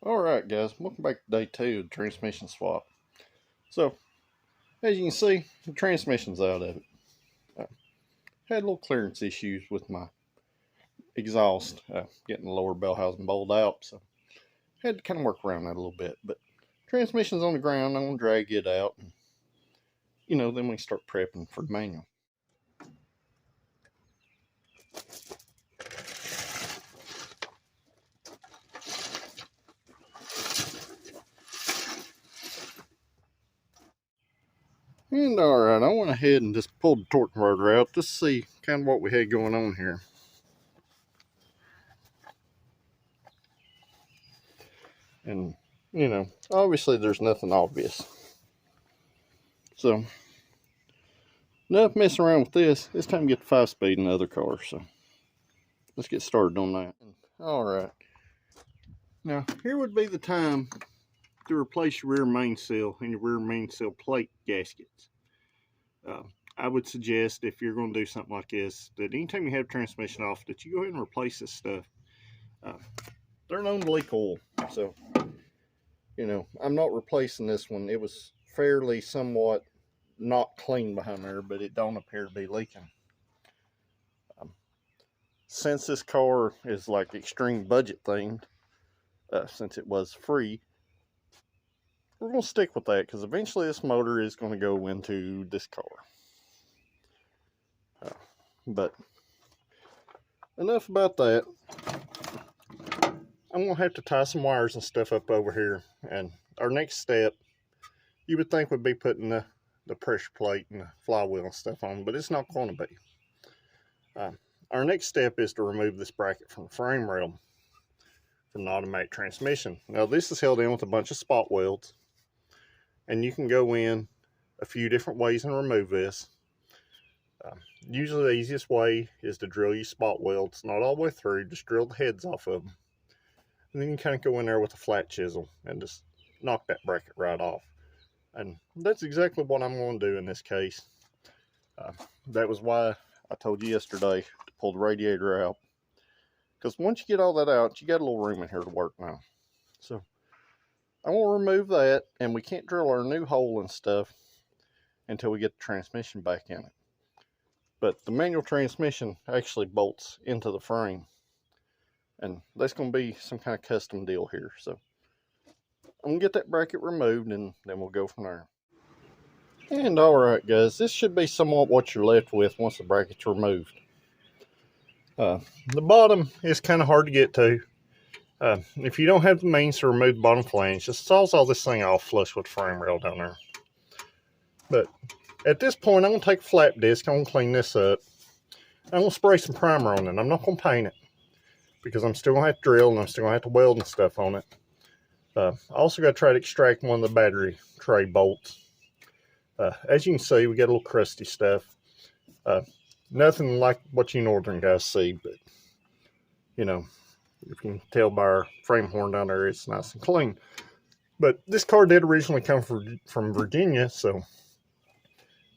Alright guys, welcome back to day 2 of the transmission swap. So, as you can see, the transmission's out of it. Had little clearance issues with my exhaust, getting the lower bell housing bowled out, so had to kind of work around that a little bit. But transmission's on the ground, I'm going to drag it out, and then we start prepping for the manual. And alright, I went ahead and just pulled the torque converter out just to see kind of what we had going on here. And, obviously there's nothing obvious. So, enough messing around with this. It's time to get the 5-speed in the other car. So, let's get started on that. Alright. Now, here would be the time to replace your rear main seal and your rear main seal plate gaskets. I would suggest, if you're going to do something like this, that anytime you have transmission off, that you go ahead and replace this stuff. They're known to leak oil, so I'm not replacing this one. It was fairly somewhat not clean behind there, but it don't appear to be leaking. Since this car is like extreme budget themed, since it was free, we're going to stick with that, because eventually this motor is going to go into this car. But enough about that. I'm going to have to tie some wires and stuff up over here. And our next step, you would think, would be putting the pressure plate and the flywheel and stuff on, but it's not going to be. Our next step is to remove this bracket from the frame rail from the automatic transmission. Now this is held in with a bunch of spot welds, and you can go in a few different ways and remove this. Usually the easiest way is to drill your spot welds, not all the way through, just drill the heads off of them. And then you kind of go in there with a flat chisel and just knock that bracket right off. And that's exactly what I'm going to do in this case. That was why I told you yesterday to pull the radiator out. Because once you get all that out, you got a little room in here to work now. So I want to remove that, and we can't drill our new hole and stuff until we get the transmission back in it. But the manual transmission actually bolts into the frame, and that's going to be some kind of custom deal here. So I'm going to get that bracket removed, and then we'll go from there. And alright guys, this should be somewhat what you're left with once the bracket's removed. The bottom is kind of hard to get to. If you don't have the means to remove the bottom flange, just saws all this thing off flush with the frame rail down there. But at this point, I'm going to take a flap disc, I'm going to clean this up. I'm going to spray some primer on it. I'm not going to paint it, because I'm still going to have to drill, and I'm still going to have to weld and stuff on it. I also got to try to extract one of the battery tray bolts. As you can see, we got a little crusty stuff. Nothing like what you northern guys see, but if you can tell by our frame horn down there, it's nice and clean. But this car did originally come from Virginia, so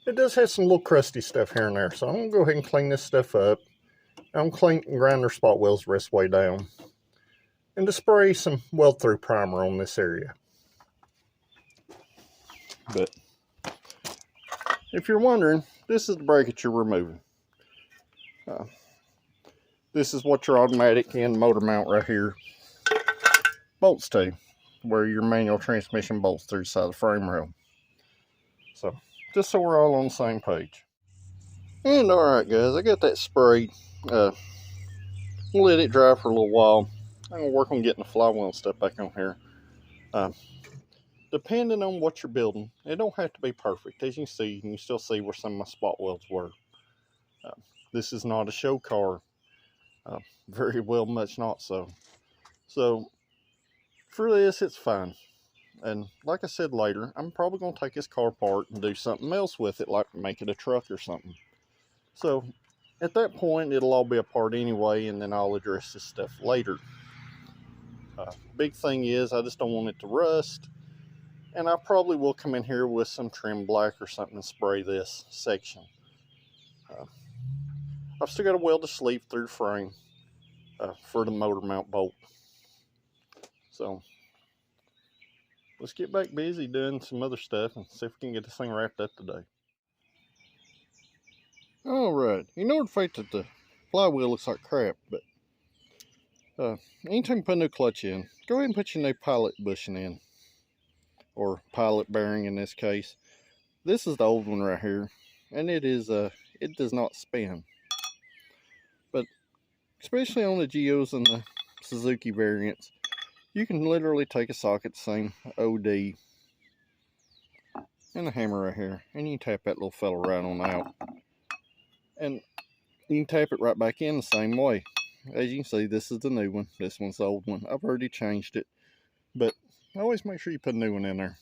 it does have some little crusty stuff here and there. So I'm going to go ahead and clean this stuff up. I'm going to grind their spot welds the rest of the way down, and to spray some weld through primer on this area. But if you're wondering, this is the bracket you're removing. This is what your automatic and motor mount right here bolts to, where your manual transmission bolts through the side of the frame rail. So, just so we're all on the same page. And alright guys, I got that sprayed. We'll let it dry for a little while. I'm going to work on getting the flywheel and stuff back on here. Depending on what you're building, it don't have to be perfect. As you can see, you can still see where some of my spot welds were. This is not a show car. Very well much not so. So, for this, it's fine. And like I said later, I'm probably going to take this car apart and do something else with it, like make it a truck or something. So, at that point, it'll all be apart anyway, and then I'll address this stuff later. Big thing is, I just don't want it to rust. And I probably will come in here with some trim black or something and spray this section. I've still got to weld the sleeve through the frame. for the motor mount bolt. So let's get back busy doing some other stuff and see if we can get this thing wrapped up today. Alright, you know the fact that the flywheel looks like crap, but anytime you put a new clutch in, go ahead and put your new pilot bushing in, or pilot bearing in this case. This is the old one right here, and it does not spin. But especially on the Geos and the Suzuki variants, you can literally take a socket, same OD, and a hammer right here, and you can tap that little fella right on out. And you can tap it right back in the same way. As you can see, this is the new one. This one's the old one. I've already changed it, but always make sure you put a new one in there.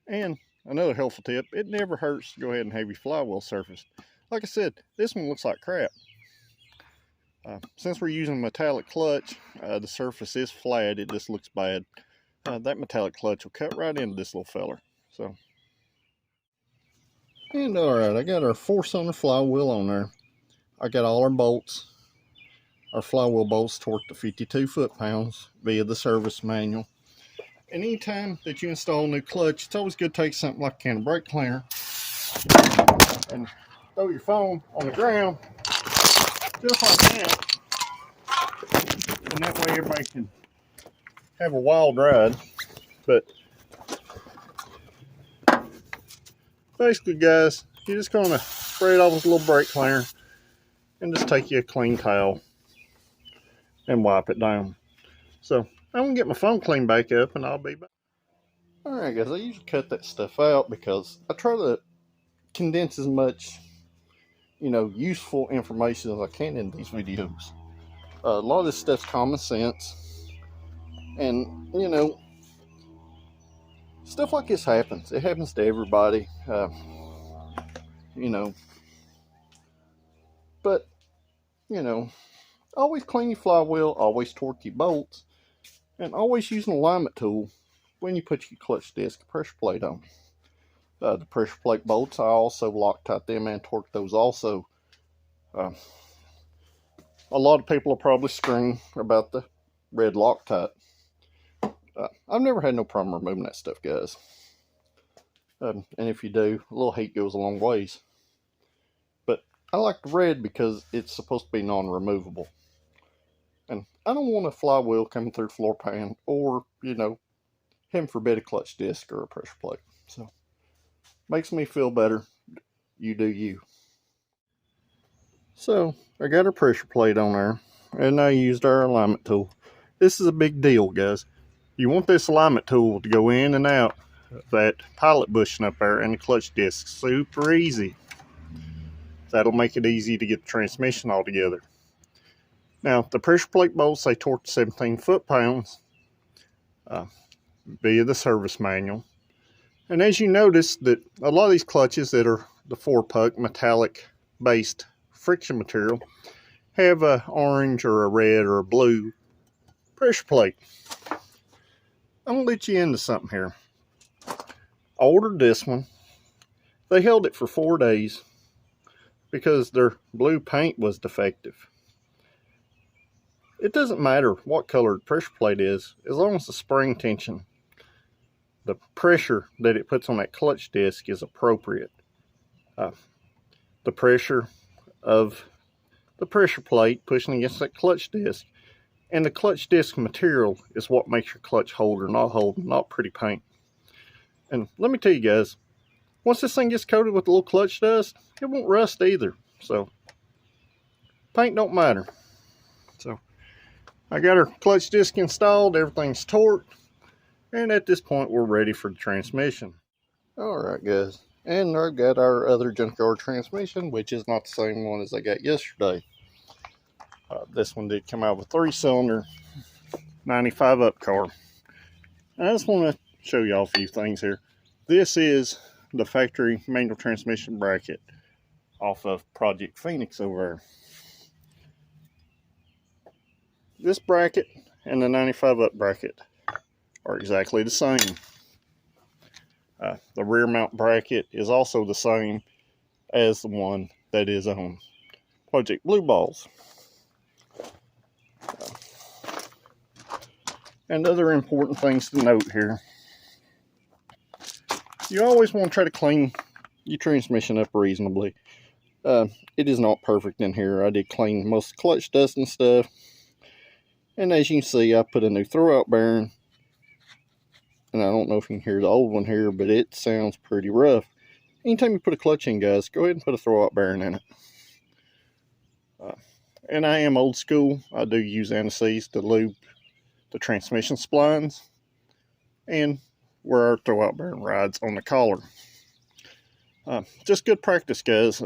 And another helpful tip, it never hurts to go ahead and have your flywheel surfaced. Like I said, this one looks like crap. Since we're using a metallic clutch, the surface is flat, it just looks bad. That metallic clutch will cut right into this little feller. So, and alright, I got our 4-cylinder flywheel on there. I got all our bolts, our flywheel bolts torqued to 52 foot-pounds via the service manual. And anytime that you install a new clutch, it's always good to take something like a can of brake cleaner and throw your phone on the ground, just like that. And that way everybody can have a wild ride. But basically, guys, you're just going to spray it off with a little brake cleaner and just take you a clean towel and wipe it down. So I'm going to get my phone cleaned back up and I'll be back. Alright guys, I usually cut that stuff out because I try to condense as much, useful information as I can in these videos. A lot of this stuff's common sense. And, stuff like this happens. It happens to everybody. But, always clean your flywheel, always torque your bolts, and always use an alignment tool when you put your clutch disc pressure plate on. The pressure plate bolts, I also Loctite them and torque those also. A lot of people will probably scream about the red Loctite. I've never had no problem removing that stuff, guys. And if you do, a little heat goes a long ways. But I like the red because it's supposed to be non-removable. And I don't want a flywheel coming through the floor pan or, heaven forbid, a clutch disc or a pressure plate. So, makes me feel better. You do you. So, I got a pressure plate on there, and I used our alignment tool. This is a big deal, guys. You want this alignment tool to go in and out of that pilot bushing up there and the clutch disc. Super easy. That'll make it easy to get the transmission all together. Now, the pressure plate bolts, they torque to 17 foot-pounds via the service manual. And as you notice, that a lot of these clutches that are the 4-puck metallic-based friction material have a orange or a red or a blue pressure plate. I'm going to let you into something here. I ordered this one. They held it for 4 days because their blue paint was defective. It doesn't matter what color the pressure plate is, as long as the spring tension, the pressure that it puts on that clutch disc is appropriate. The pressure of the pressure plate pushing against that clutch disc, and the clutch disc material is what makes your clutch hold or not hold, not pretty paint. And let me tell you guys, once this thing gets coated with a little clutch dust, it won't rust either. So paint don't matter. So I got our clutch disc installed, everything's torqued, and at this point we're ready for the transmission. Alright guys, and I've got our other junkyard transmission, which is not the same one as I got yesterday. This one did come out with a 3-cylinder 95 up car. I just want to show y'all a few things here. This is the factory manual transmission bracket off of Project Phoenix over there. This bracket and the 95 up bracket are exactly the same. The rear mount bracket is also the same as the one that is on Project Blue Balls. And other important things to note here. You always want to try to clean your transmission up reasonably. It is not perfect in here. I did clean most of the clutch dust and stuff. And as you can see, I put a new throwout bearing. And I don't know if you can hear the old one here, but it sounds pretty rough. Anytime you put a clutch in, guys, go ahead and put a throwout bearing in it. And I am old school. I do use anti-seize to lube the transmission splines and where our throwout bearing rides on the collar. Just good practice, guys.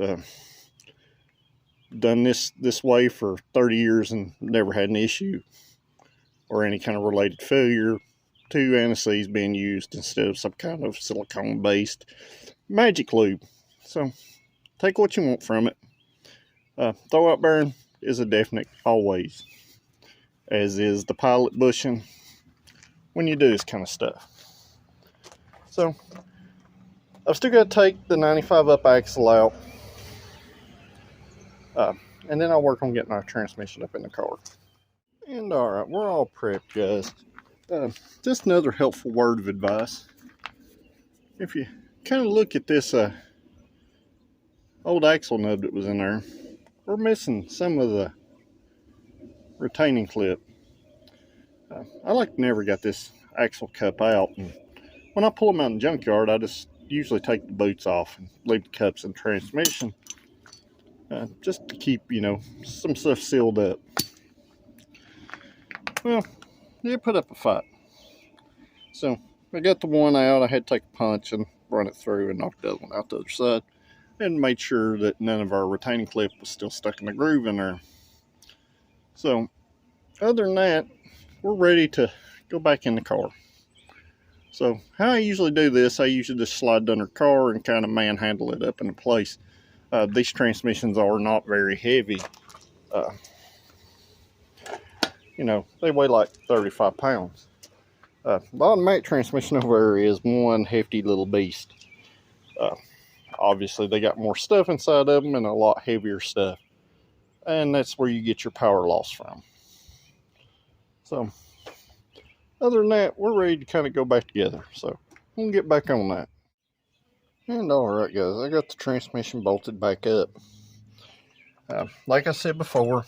Done this way for 30 years and never had an issue or any kind of related failure to anti-seize being used instead of some kind of silicone based magic lube. So take what you want from it. Throwout bearing is a definite always, as is the pilot bushing when you do this kind of stuff. So I've still got to take the 95 up axle out, and then I'll work on getting our transmission up in the car. And alright, we're all prepped, guys. Just another helpful word of advice. If you kind of look at this old axle nub that was in there, we're missing some of the retaining clip. I like never got this axle cup out, and when I pull them out in the junkyard, I just usually take the boots off and leave the cups in the transmission, just to keep, you know, some stuff sealed up. Well, it put up a fight. So I got the one out. I had to take a punch and run it through and knock the other one out the other side, and made sure that none of our retaining clip was still stuck in the groove in there. So other than that, we're ready to go back in the car. So how I usually do this, I usually just slide under the car and kind of manhandle it up into place. These transmissions are not very heavy. You know, they weigh like 35 pounds. The automatic transmission over there is one hefty little beast. Obviously, they got more stuff inside of them and a lot heavier stuff. And that's where you get your power loss from. So, other than that, we're ready to kind of go back together. So, we'll get back on that. And alright, guys, I got the transmission bolted back up. Like I said before,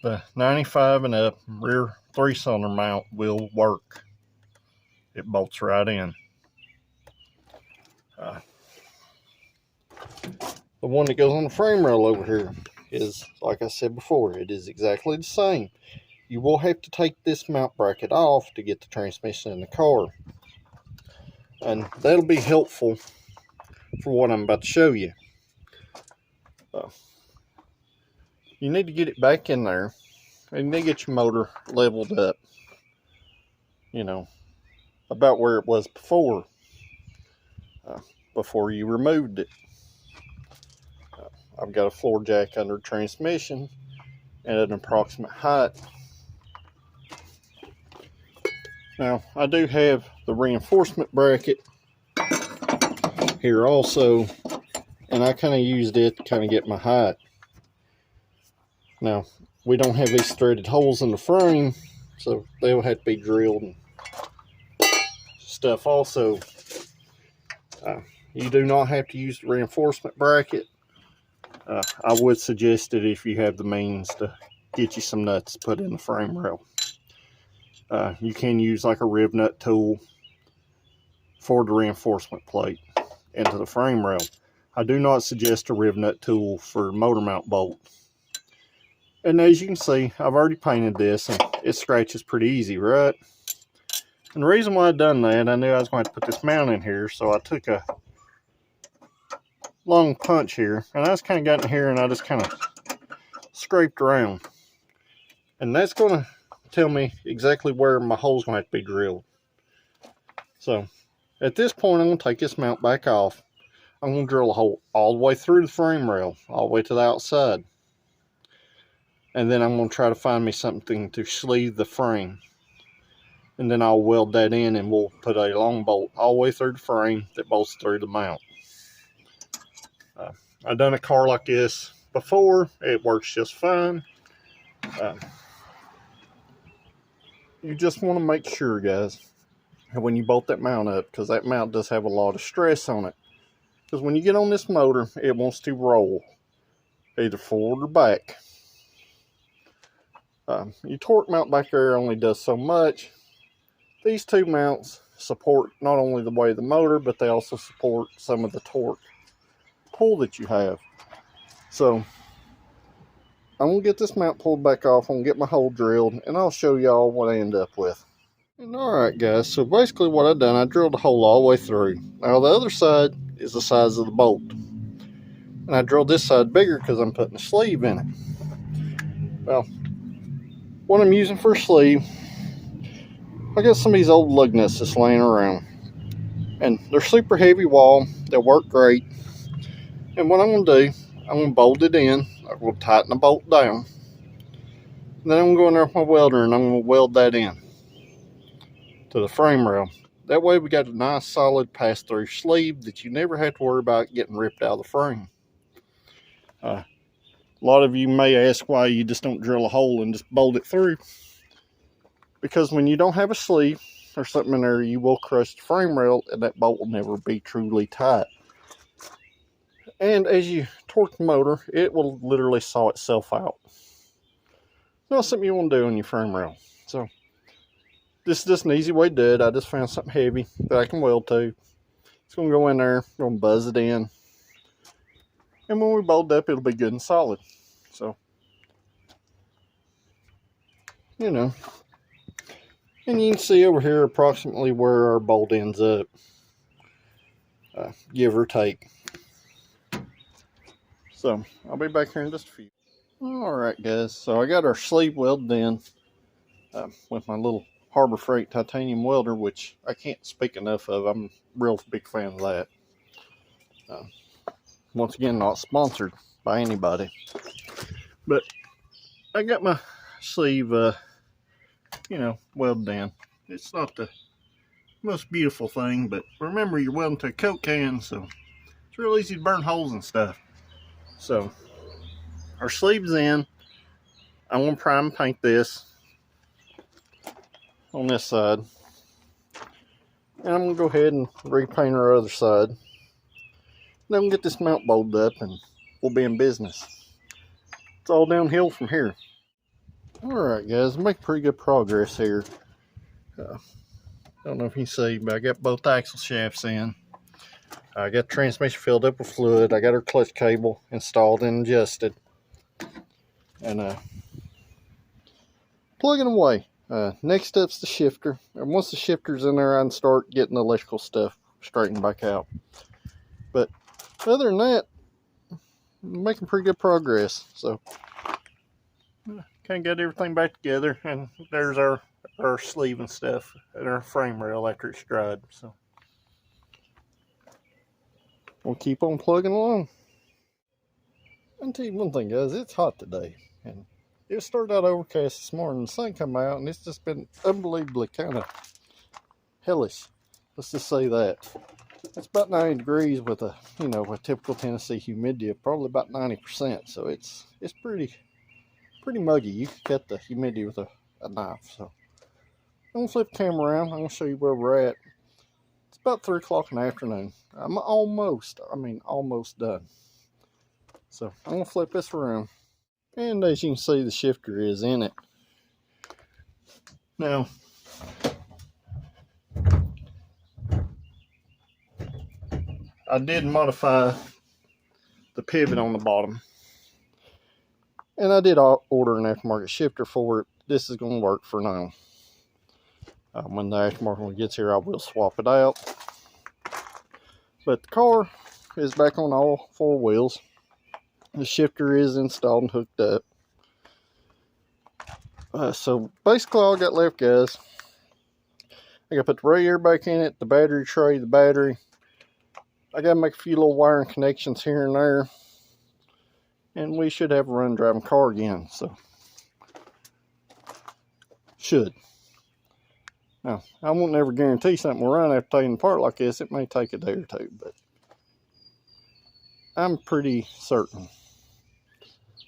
the 95 and up rear 3-cylinder mount will work. It bolts right in. The one that goes on the frame rail over here is, like I said before, it is exactly the same. You will have to take this mount bracket off to get the transmission in the car. And that'll be helpful for what I'm about to show you. You need to get it back in there, and you need to get your motor leveled up, you know, about where it was before you removed it. I've got a floor jack under the transmission at an approximate height. Now, I do have the reinforcement bracket here also, and I kind of used it to kind of get my height. Now, we don't have these threaded holes in the frame, so they'll have to be drilled and stuff also. You do not have to use the reinforcement bracket. I would suggest it if you have the means to get you some nuts put in the frame rail. You can use like a rib nut tool for the reinforcement plate into the frame rail. I do not suggest a rib nut tool for motor mount bolt. And as you can see, I've already painted this, and it scratches pretty easy, right? And the reason why I done that, I knew I was going to put this mount in here, so I took a long punch here, and I just kind of got in here and I just kind of scraped around. And that's going to tell me exactly where my hole's going to have to be drilled. So at this point, I'm going to take this mount back off. I'm going to drill a hole all the way through the frame rail, all the way to the outside. And then I'm going to try to find me something to sleeve the frame. And then I'll weld that in, and we'll put a long bolt all the way through the frame that bolts through the mount. I've done a car like this before. It works just fine. you just want to make sure, guys, when you bolt that mount up, because that mount does have a lot of stress on it. Because when you get on this motor, it wants to roll, either forward or back. Your torque mount back there only does so much. These two mounts support not only the weight of the motor, but they also support some of the torque pull that you have. So I'm going to get this mount pulled back off. I'm going to get my hole drilled, and I'll show y'all what I end up with. And alright guys, so basically what I've done, I drilled a hole all the way through. Now the other side is the size of the bolt. And I drilled this side bigger because I'm putting a sleeve in it. Well, what I'm using for a sleeve, I got some of these old lug nuts that's laying around. And they're super heavy wall, they work great. And what I'm going to do, I'm going to bolt it in, I'm going to tighten the bolt down. And then I'm going to go in there with my welder and I'm going to weld that in to the frame rail. That way we got a nice solid pass-through sleeve that you never have to worry about getting ripped out of the frame. A lot of you may ask why you just don't drill a hole and just bolt it through. Because when you don't have a sleeve or something in there, you will crush the frame rail and that bolt will never be truly tight. And as you torque the motor, it will literally saw itself out. Not something you want to do on your frame rail. So this is just an easy way to do it. I just found something heavy that I can weld to. It's going to go in there, going to buzz it in. And when we bolt up, it'll be good and solid. So, you know. And you can see over here approximately where our bolt ends up. Give or take. So, I'll be back here in just a few. Alright guys, so I got our sleeve welded in with my little Harbor Freight titanium welder, which I can't speak enough of. I'm a real big fan of that. Once again, not sponsored by anybody. But I got my sleeve, you know, welded in. It's not the most beautiful thing, but remember you're welding to a Coke can, so it's real easy to burn holes and stuff. So our sleeve's in. I'm going to prime and paint this on this side. And I'm going to go ahead and repaint our other side. Then we'll get this mount bolted up and we'll be in business. It's all downhill from here. Alright guys, I'm making pretty good progress here. Don't know if you can see, but I got both axle shafts in. I got the transmission filled up with fluid. I got our clutch cable installed and adjusted. And plugging away. Next up's the shifter. And once the shifter's in there, I can start getting the electrical stuff straightened back out. But other than that, I'm making pretty good progress. So, kind of got everything back together. And there's our sleeve and stuff. And our frame rail after it's dried. So, we'll keep on plugging along. I'll tell you one thing, guys. It's hot today. And it started out overcast this morning. The sun come out, and it's just been unbelievably kind of hellish. Let's just say that. It's about 90 degrees with a, you know, a typical Tennessee humidity of probably about 90%. So it's pretty muggy. You can cut the humidity with a knife. So I'm gonna flip the camera around. I'm gonna show you where we're at. It's about 3 o'clock in the afternoon. I'm almost done. So I'm gonna flip this around. And as you can see, the shifter is in it. Now, I did modify the pivot on the bottom. And I did order an aftermarket shifter for it. This is going to work for now. When the aftermarket one gets here, I will swap it out. But the car is back on all 4 wheels. The shifter is installed and hooked up. So basically all I got left, guys, I got to put the radiator back in it, the battery tray, the battery. I got to make a few little wiring connections here and there. And we should have a run driving car again. So, should. Now, I won't never guarantee something will run after taking it apart like this. It may take a day or two, but I'm pretty certain.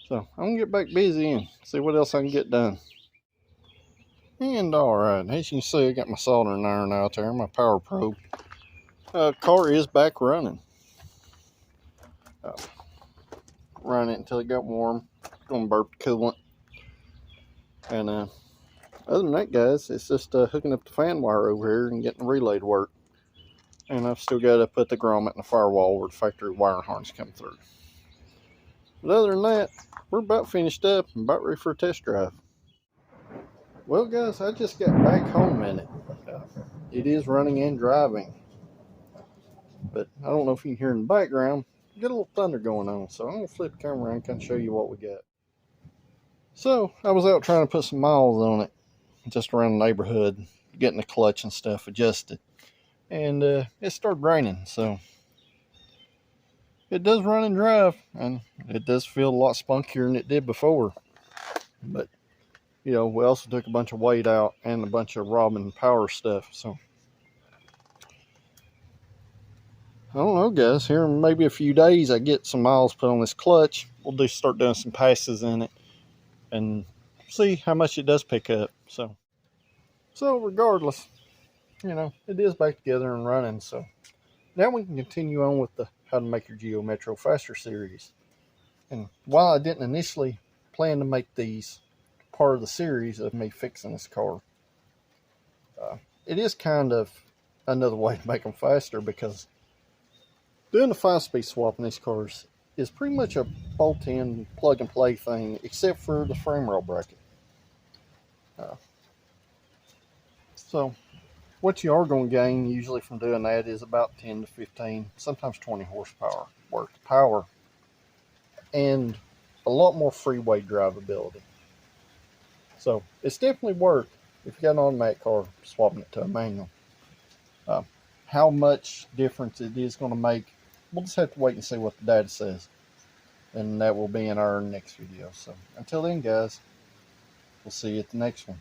So I'm going to get back busy and see what else I can get done. And alright, as you can see, I got my soldering iron out there, my power probe. Car is back running. Run it until it got warm. Gonna burp coolant. And other than that, guys, it's just hooking up the fan wire over here and getting the relay to work. And I've still got to put the grommet in the firewall where the factory wire harness come through. But other than that, we're about finished up and about ready for a test drive. Well, guys, I just got back home in it. It is running and driving. But I don't know if you can hear in the background. We got a little thunder going on, so I'm going to flip the camera around and kind of show you what we got. So, I was out trying to put some miles on it, just around the neighborhood, getting the clutch and stuff adjusted. And it started raining, so it does run and drive, and it does feel a lot spunkier than it did before. But, you know, we also took a bunch of weight out and a bunch of Robin power stuff, so I don't know, guys. Here in maybe a few days, I get some miles put on this clutch. We'll start doing some passes in it and see how much it does pick up. So regardless, you know, it is back together and running. So now we can continue on with the How to Make Your Geo Metro Faster series. And while I didn't initially plan to make these part of the series of me fixing this car, it is kind of another way to make them faster, because doing a 5-speed swap in these cars is pretty much a bolt-in, plug-and-play thing, except for the frame rail bracket. So what you are going to gain usually from doing that is about 10 to 15, sometimes 20 horsepower worth of power, and a lot more freeway drivability. So it's definitely worth, if you got an automatic car, swapping it to a manual. How much difference it is going to make, we'll just have to wait and see what the data says. And that will be in our next video. So until then, guys, we'll see you at the next one.